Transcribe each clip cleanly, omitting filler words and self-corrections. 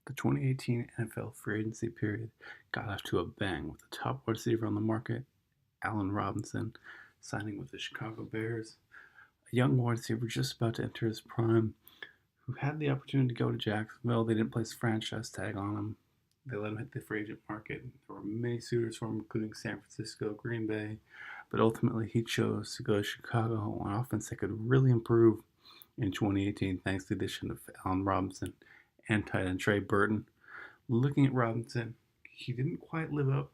The 2018 NFL free agency period got off to a bang with the top wide receiver on the market, Allen Robinson, signing with the Chicago Bears. A young wide receiver just about to enter his prime, who had the opportunity to go to Jacksonville. They didn't place a franchise tag on him. They let him hit the free agent market. There were many suitors for him, including San Francisco, Green Bay, but ultimately he chose to go to Chicago, an offense that could really improve in 2018 thanks to the addition of Allen Robinson and tight end Trey Burton. Looking at Robinson, he didn't quite live up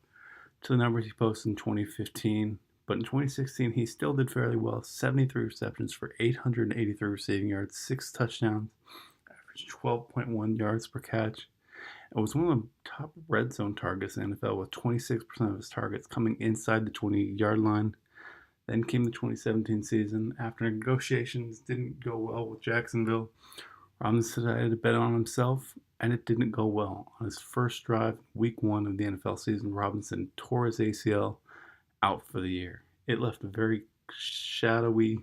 to the numbers he posted in 2015, but in 2016 he still did fairly well. 73 receptions for 883 receiving yards, 6 touchdowns, averaged 12.1 yards per catch. It was one of the top red zone targets in the NFL, with 26% of his targets coming inside the 20-yard line. Then came the 2017 season. After negotiations didn't go well with Jacksonville, Robinson decided to bet on himself, and it didn't go well. On his first drive, week 1 of the NFL season, Robinson tore his ACL, out for the year. It left a very shadowy,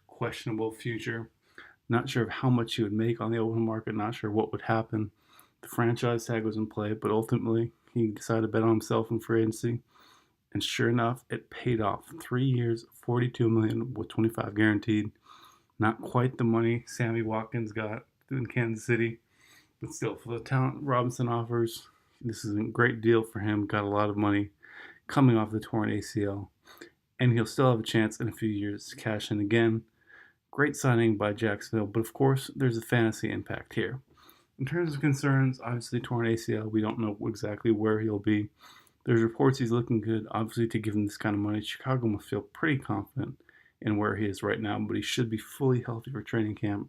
questionable future. Not sure of how much he would make on the open market, not sure what would happen. The franchise tag was in play, but ultimately he decided to bet on himself in free agency. And sure enough, it paid off. 3 years, $42 million with $25 guaranteed. Not quite the money Sammy Watkins got in Kansas City, but still, for the talent Robinson offers, this is a great deal for him. Got a lot of money coming off the torn ACL, and he'll still have a chance in a few years to cash in again. Great signing by Jacksonville, but of course, there's a fantasy impact here. In terms of concerns, obviously torn ACL, we don't know exactly where he'll be. There's reports he's looking good. Obviously, to give him this kind of money, Chicago must feel pretty confident in where he is right now, but he should be fully healthy for training camp,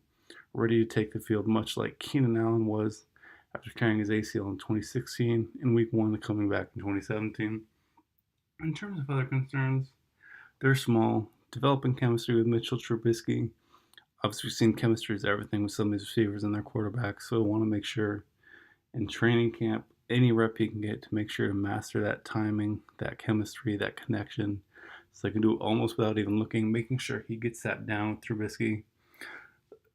ready to take the field, much like Keenan Allen was after tearing his ACL in 2016 in week 1 and coming back in 2017. In terms of other concerns, they're small. Developing chemistry with Mitchell Trubisky. Obviously, we've seen chemistry is everything with some of these receivers and their quarterbacks, so I want to make sure in training camp, any rep he can get to make sure to master that timing, that chemistry, that connection, so I can do it almost without even looking, making sure he gets that down with Trubisky.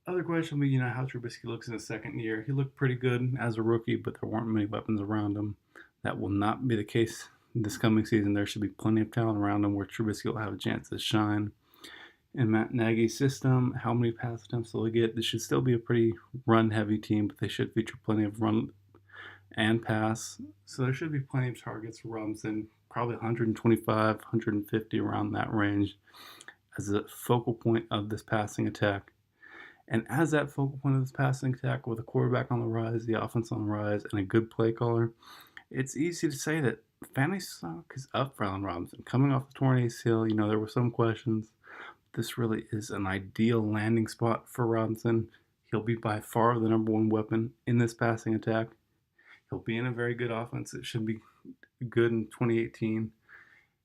Other question will be, how Trubisky looks in his second year. He looked pretty good as a rookie, but there weren't many weapons around him. That will not be the case this coming season. There should be plenty of talent around him where Trubisky will have a chance to shine. In Matt Nagy's system, how many pass attempts will he get? This should still be a pretty run-heavy team, but they should feature plenty of run and pass. So there should be plenty of targets for Robinson, probably 125, 150, around that range, as a focal point of this passing attack. And as that focal point of this passing attack, with a quarterback on the rise, the offense on the rise, and a good play caller, it's easy to say that fantasy stock is up for Allen Robinson. Coming off the torn ACL, there were some questions. This really is an ideal landing spot for Robinson. He'll be by far the number 1 weapon in this passing attack. He'll be in a very good offense. It should be good in 2018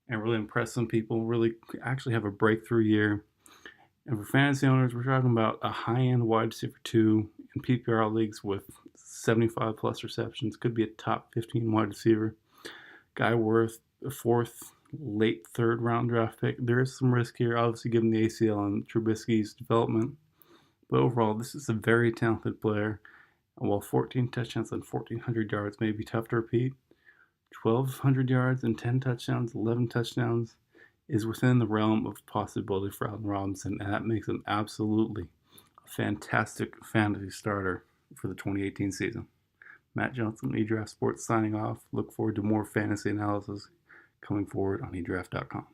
and really impress some people, really actually have a breakthrough year. And for fantasy owners, we're talking about a high-end wide receiver 2 in PPR leagues with 75 plus receptions. Could be a top 15 wide receiver. Guy worth a 4th, late 3rd round draft pick. There is some risk here, obviously, given the ACL and Trubisky's development. But overall, this is a very talented player. And while 14 touchdowns and 1,400 yards may be tough to repeat, 1,200 yards and 10 touchdowns, 11 touchdowns is within the realm of possibility for Allen Robinson, and that makes him absolutely a fantastic fantasy starter for the 2018 season. Matt Johnson, eDraft Sports, signing off. Look forward to more fantasy analysis coming forward on eDraft.com.